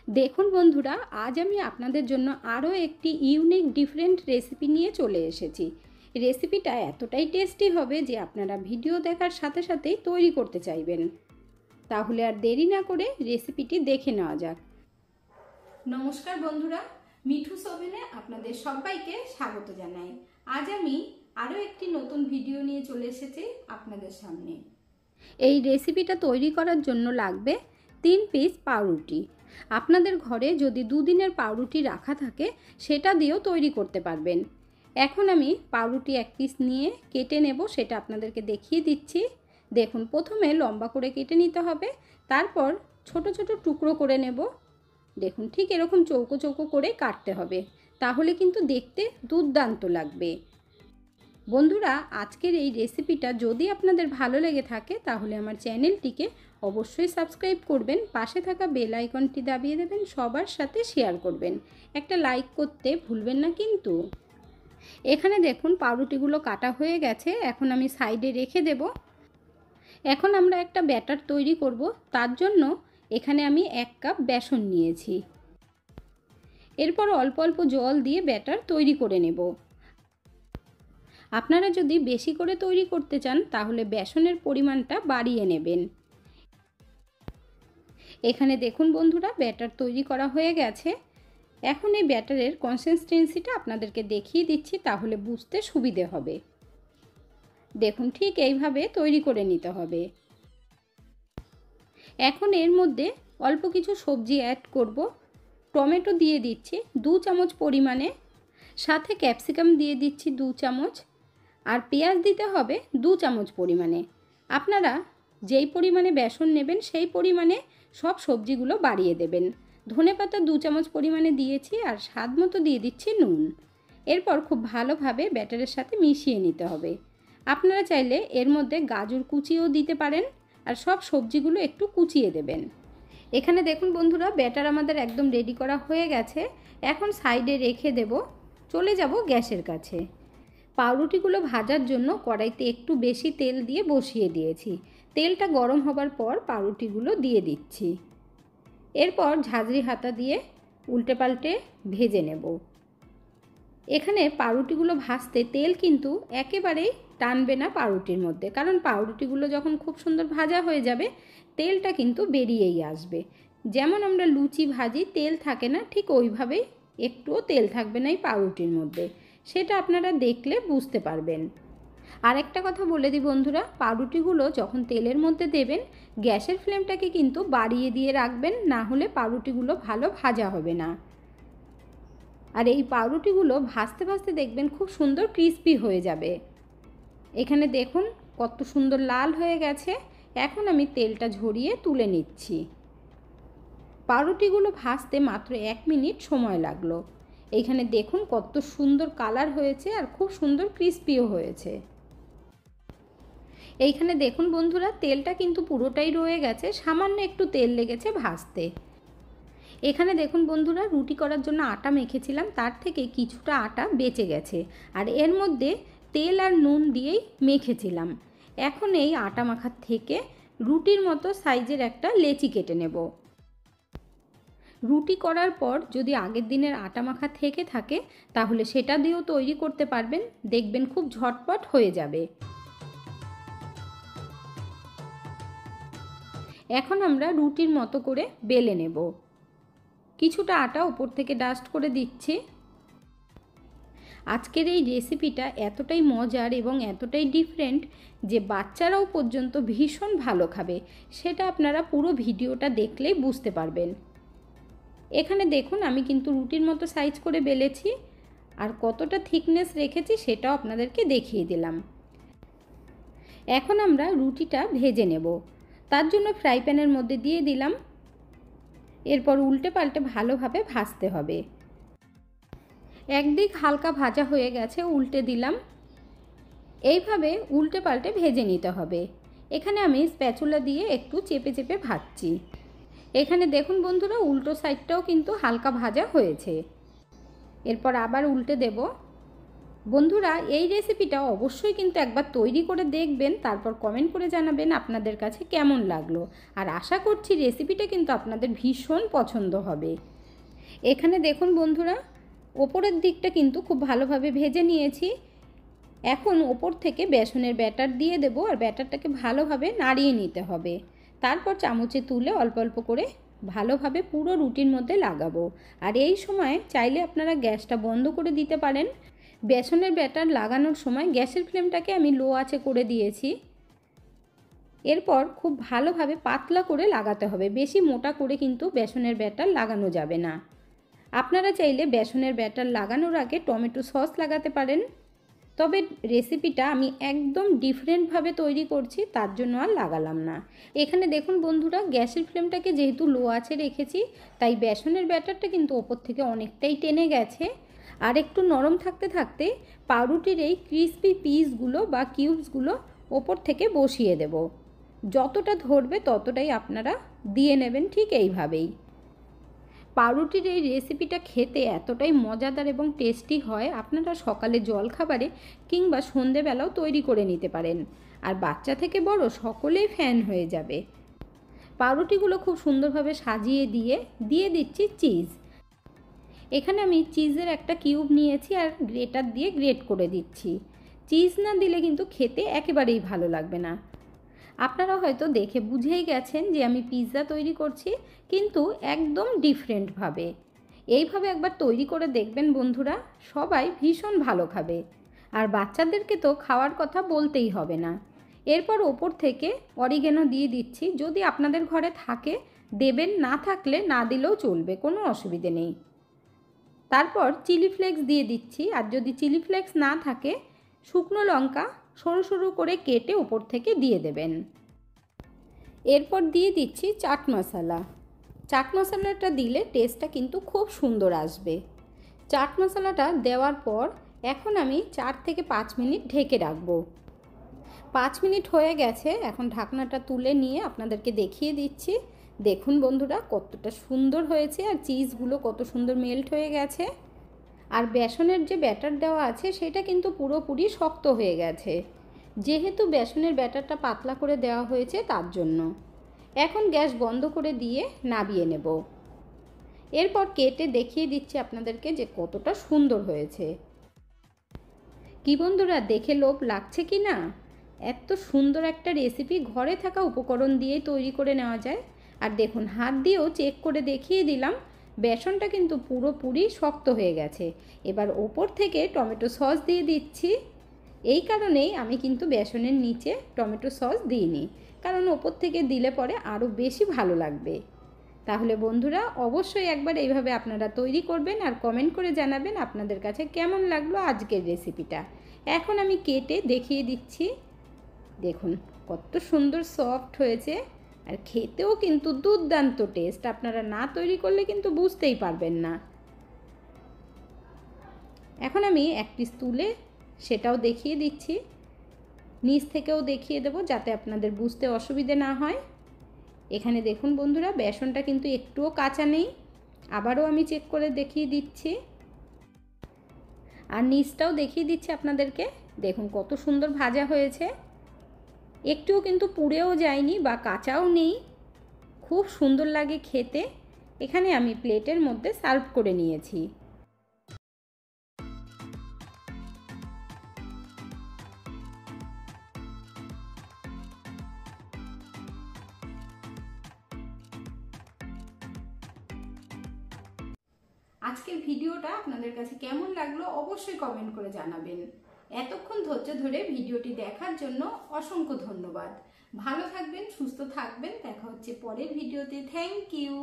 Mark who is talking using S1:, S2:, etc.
S1: দেখুন বন্ধুরা, আজ আমি আপনাদের জন্য আরও একটি ইউনিক ডিফারেন্ট রেসিপি নিয়ে চলে এসেছি। রেসিপিটা এতটাই টেস্টি হবে যে আপনারা ভিডিও দেখার সাথে সাথেই তৈরি করতে চাইবেন। তাহলে আর দেরি না করে রেসিপিটি দেখে নেওয়া যাক। নমস্কার বন্ধুরা, মিঠুস ওভেনে আপনাদের সবাইকে স্বাগত জানাই। আজ আমি আরও একটি নতুন ভিডিও নিয়ে চলে এসেছি আপনাদের সামনে। এই রেসিপিটা তৈরি করার জন্য লাগবে 3 পিস পাউরুটি। আপনাদের ঘরে যদি দুদিনের পাউরুটি রাখা থাকে সেটা দিয়েও তৈরি করতে পারবেন। এখন আমি পাউরুটি 1 পিস নিয়ে কেটে নেব, সেটা আপনাদেরকে দেখিয়ে দিচ্ছি। দেখুন, প্রথমে লম্বা করে কেটে নিতে হবে, তারপর ছোট ছোট টুকরো করে নেব। দেখুন, ঠিক এরকম চৌকো চৌকো করে কাটতে হবে, তাহলে কিন্তু দেখতে দুর্দান্ত লাগবে। বন্ধুরা, আজকের এই রেসিপিটা যদি আপনাদের ভালো লেগে থাকে তাহলে আমার চ্যানেলটিকে অবশ্যই সাবস্ক্রাইব করবেন, পাশে থাকা বেল আইকনটি দাবিয়ে দেবেন, সবার সাথে শেয়ার করবেন, একটা লাইক করতে ভুলবেন না কিন্তু। এখানে দেখুন পাউরুটিগুলো কাটা হয়ে গেছে, এখন আমি সাইডে রেখে দেব। এখন আমরা একটা ব্যাটার তৈরি করব, তার জন্য এখানে আমি 1 কাপ বেসন নিয়েছি। এরপর অল্প অল্প জল দিয়ে ব্যাটার তৈরি করে নেব। আপনারা যদি বেশি করে তৈরি করতে চান তাহলে বেসনের পরিমাণটা বাড়িয়ে নেবেন। এখানে দেখুন বন্ধুরা, ব্যাটার তৈরি করা হয়ে গেছে। এখন এই ব্যাটারের কনসিস্টেন্সিটা আপনাদেরকে দেখিয়ে দিচ্ছি, তাহলে বুঝতে সুবিধে হবে। দেখুন, ঠিক এইভাবে তৈরি করে নিতে হবে। এখন এর মধ্যে অল্প কিছু সবজি অ্যাড করব। টমেটো দিয়ে দিচ্ছি 2 চামচ পরিমাণে, সাথে ক্যাপসিকাম দিয়ে দিচ্ছি 2 চামচ, আর পেঁয়াজ দিতে হবে 2 চামচ পরিমাণে। আপনারা যেই পরিমাণে বেসন নেবেন সেই পরিমাণে সব সবজিগুলো বাড়িয়ে দেবেন। ধনেপাতা 2 চামচ পরিমাণে দিয়েছি, আর স্বাদ মতো দিয়ে দিচ্ছি নুন। এরপর খুব ভালোভাবে ব্যাটারের সাথে মিশিয়ে নিতে হবে। আপনারা চাইলে এর মধ্যে গাজর কুচিও দিতে পারেন, আর সব সবজিগুলো একটু কুচিয়ে দেবেন। এখানে দেখুন বন্ধুরা, ব্যাটার আমাদের একদম রেডি করা হয়ে গেছে। এখন সাইডে রেখে দেব, চলে যাব গ্যাসের কাছে। পাউরুটিগুলো ভাজার জন্য কড়াইতে একটু বেশি তেল দিয়ে বসিয়ে দিয়েছি। তেলটা গরম হবার পর পাউরুটিগুলো দিয়ে দিচ্ছি। এরপর ঝাঁঝরি হাতা দিয়ে উল্টে পাল্টে ভেজে নেব। এখানে পাউরুটিগুলো ভাজতে তেল কিন্তু একেবারেই টানবে না পাউরুটির মধ্যে, কারণ পাউরুটিগুলো যখন খুব সুন্দর ভাজা হয়ে যাবে তেলটা কিন্তু বেরিয়েই আসবে। যেমন আমরা লুচি ভাজি তেল থাকে না, ঠিক ওইভাবেই একটুও তেল থাকবে না এই পাউরুটির মধ্যে, সেটা আপনারা দেখলে বুঝতে পারবেন। আর একটা কথা বলে দিই বন্ধুরা, পাউরুটিগুলো যখন তেলের মধ্যে দেবেন গ্যাসের ফ্লেমটাকে কিন্তু বাড়িয়ে দিয়ে রাখবেন, না হলে পাউরুটিগুলো ভালো ভাজা হবে না। আর এই পাউরুটিগুলো ভাজতে ভাজতে দেখবেন খুব সুন্দর ক্রিস্পি হয়ে যাবে। এখানে দেখুন কত সুন্দর লাল হয়ে গেছে। এখন আমি তেলটা ঝরিয়ে তুলে নিচ্ছি। পাউরুটিগুলো ভাজতে মাত্র 1 মিনিট সময় লাগলো। এইখানে দেখুন কত সুন্দর কালার হয়েছে, আর খুব সুন্দর ক্রিস্পিও হয়েছে। এইখানে দেখুন বন্ধুরা, তেলটা কিন্তু পুরোটাই রয়ে গেছে, সামান্য একটু তেল লেগেছে ভাজতে। এখানে দেখুন বন্ধুরা, রুটি করার জন্য আটা মেখেছিলাম, তার থেকে কিছুটা আটা বেঁচে গেছে, আর এর মধ্যে তেল আর নুন দিয়েই মেখেছিলাম। এখন এই আটা মাখার থেকে রুটির মতো সাইজের একটা লেচি কেটে নেব। রুটি করার পর যদি আগের দিনের আটা মাখা থেকে থাকে তাহলে সেটা দিয়েও তৈরি করতে পারবেন, দেখবেন খুব ঝটপট হয়ে যাবে। এখন আমরা রুটির মতো করে বেলে নেব। কিছুটা আটা উপর থেকে ডাস্ট করে দিচ্ছি। আজকের এই রেসিপিটা এতটাই মজার এবং এতটাই ডিফারেন্ট যে বাচ্চারাও পর্যন্ত ভীষণ ভালো খাবে, সেটা আপনারা পুরো ভিডিওটা দেখলেই বুঝতে পারবেন। এখানে দেখুন আমি কিন্তু রুটির মতো সাইজ করে বেলেছি, আর কতটা থিকনেস রেখেছি সেটাও আপনাদেরকে দেখিয়ে দিলাম। এখন আমরা রুটিটা ভেজে নেব, তার জন্য ফ্রাই প্যানের মধ্যে দিয়ে দিলাম। এরপর উল্টে পাল্টে ভালোভাবে ভাজতে হবে। একদিক হালকা ভাজা হয়ে গেছে, উল্টে দিলাম। এইভাবে উল্টে পাল্টে ভেজে নিতে হবে। এখানে আমি স্প্যাচুলা দিয়ে একটু চেপে চেপে ভাজছি। এখানে দেখুন বন্ধুরা, উল্টো সাইডটাও কিন্তু হালকা ভাজা হয়েছে। এরপর আবার উল্টে দেব। বন্ধুরা এই রেসিপিটা অবশ্যই কিন্তু একবার তৈরি করে দেখবেন, তারপর কমেন্ট করে জানাবেন আপনাদের কাছে কেমন লাগলো। আর আশা করছি রেসিপিটা কিন্তু আপনাদের ভীষণ পছন্দ হবে। এখানে দেখুন বন্ধুরা, ওপরের দিকটা কিন্তু খুব ভালোভাবে ভেজে নিয়েছি। এখন ওপর থেকে বেসনের ব্যাটার দিয়ে দেব, আর ব্যাটারটাকে ভালোভাবে নাড়িয়ে নিতে হবে। তারপর চামচে তুলে অল্প অল্প করে ভালোভাবে পুরো রুটির মধ্যে লাগাবো। আর এই সময় চাইলে আপনারা গ্যাসটা বন্ধ করে দিতে পারেন। বেসনের ব্যাটার লাগানোর সময় গ্যাসের ফ্লেমটাকে আমি লো আঁচে করে দিয়েছি। এরপর খুব ভালোভাবে পাতলা করে লাগাতে হবে, বেশি মোটা করে কিন্তু বেসনের ব্যাটার লাগানো যাবে না। আপনারা চাইলে বেসনের ব্যাটার লাগানোর আগে টমেটো সস লাগাতে পারেন, তবে রেসিপিটা আমি একদম ডিফারেন্টভাবে তৈরি করছি, তার জন্য আর লাগালাম না। এখানে দেখুন বন্ধুরা, গ্যাসের ফ্লেমটাকে যেহেতু লো আঁচে রেখেছি, তাই বেসনের ব্যাটারটা কিন্তু ওপর থেকে অনেকটাই টেনে গেছে। আর একটু নরম থাকতে থাকতে পাউরুটির এই ক্রিসপি পিসগুলো বা কিউবসগুলো ওপর থেকে বসিয়ে দেব। যতটা ধরবে ততটাই আপনারা দিয়ে নেবেন, ঠিক এইভাবেই। পাউরুটির এই রেসিপিটা খেতে এতটাই মজাদার এবং টেস্টি হয়, আপনারা সকালে জলখাবারে কিংবা সন্ধেবেলাও তৈরি করে নিতে পারেন। আর বাচ্চা থেকে বড় সকলেই ফ্যান হয়ে যাবে। পাউরুটিগুলো খুব সুন্দরভাবে সাজিয়ে দিয়ে দিচ্ছি চিজ। এখানে আমি চিজের একটা কিউব নিয়েছি আর গ্রেটার দিয়ে গ্রেট করে দিচ্ছি। চিজ না দিলে কিন্তু খেতে একেবারেই ভালো লাগবে না। আপনারা হয়তো দেখে বুঝেই গেছেন যে আমি পিৎজা তৈরি করছি, কিন্তু একদম ডিফারেন্টভাবে। এইভাবে একবার তৈরি করে দেখবেন বন্ধুরা, সবাই ভীষণ ভালো খাবে। আর বাচ্চাদেরকে তো খাওয়ার কথা বলতেই হবে না। এরপর ওপর থেকে অরিগেনো দিয়ে দিচ্ছি, যদি আপনাদের ঘরে থাকে দেবেন, না থাকলে না দিলেও চলবে, কোনো অসুবিধে নেই। তারপর চিলি ফ্লেক্স দিয়ে দিচ্ছি, আর যদি চিলি ফ্লেক্স না থাকে শুকনো লঙ্কা সরু সরু করে কেটে উপর থেকে দিয়ে দেবেন। এরপর দিয়ে দিচ্ছি চাট মশলা। চাট মশলাটা দিলে টেস্টটা কিন্তু খুব সুন্দর আসবে। চাট মশলাটা দেওয়ার পর এখন আমি 4 থেকে 5 মিনিট ঢেকে রাখবো। 5 মিনিট হয়ে গেছে, এখন ঢাকনাটা তুলে নিয়ে আপনাদেরকে দেখিয়ে দিচ্ছি। দেখুন বন্ধুরা কতটা সুন্দর হয়েছে, আর চিজগুলো কত সুন্দর মেল্ট হয়ে গেছে। আর বেসনের যে ব্যাটার দেওয়া আছে সেটা কিন্তু পুরোপুরি শক্ত হয়ে গেছে, যেহেতু বেসনের ব্যাটারটা পাতলা করে দেওয়া হয়েছে তার জন্য। এখন গ্যাস বন্ধ করে দিয়ে নামিয়ে নেব। এরপর কেটে দেখিয়ে দিচ্ছি আপনাদেরকে যে কতটা সুন্দর হয়েছে। কি বন্ধুরা, দেখে লোভ লাগছে কি না? এত সুন্দর একটা রেসিপি ঘরে থাকা উপকরণ দিয়েই তৈরি করে নেওয়া যায়। আর দেখুন, হাত দিয়েও চেক করে দেখিয়ে দিলাম, বেসনটা কিন্তু পুরোপুরি শক্ত হয়ে গেছে। এবার ওপর থেকে টমেটো সস দিয়ে দিচ্ছি। এই কারণেই আমি কিন্তু বেসনের নিচে টমেটো সস দিইনি, কারণ ওপর থেকে দিলে পরে আরও বেশি ভালো লাগবে। তাহলে বন্ধুরা অবশ্যই একবার এইভাবে আপনারা তৈরি করবেন, আর কমেন্ট করে জানাবেন আপনাদের কাছে কেমন লাগলো আজকের রেসিপিটা। এখন আমি কেটে দেখিয়ে দিচ্ছি। দেখুন কত সুন্দর সফট হয়েছে, আর খেতেও কিন্তু দুর্দান্ত টেস্ট। আপনারা না তৈরি করলে কিন্তু বুঝতেই পারবেন না। এখন আমি এক পিস তুলে সেটাও দেখিয়ে দিচ্ছি, নিচ থেকেও দেখিয়ে দেব যাতে আপনাদের বুঝতে অসুবিধে না হয়। এখানে দেখুন বন্ধুরা, বেসনটা কিন্তু একটুও কাঁচা নেই। আবারও আমি চেক করে দেখিয়ে দিচ্ছি, আর নিচটাও দেখিয়ে দিচ্ছি আপনাদেরকে। দেখুন কত সুন্দর ভাজা হয়েছে, একটুও কিন্তু পুড়েও যায়নি বা কাঁচাও নেই, খুব সুন্দর লাগে খেতে। এখানে আমি প্লেটের মধ্যে সার্ভ করে নিয়েছি। আজকের ভিডিওটা আপনাদের কাছে কেমন লাগলো অবশ্যই কমেন্ট করে জানাবেন। এতক্ষণ ধৈর্য ধরে ভিডিওটি দেখার জন্য অসংখ্য ধন্যবাদ। ভালো থাকবেন, সুস্থ থাকবেন, দেখা হচ্ছে পরের ভিডিওতে। Thank you.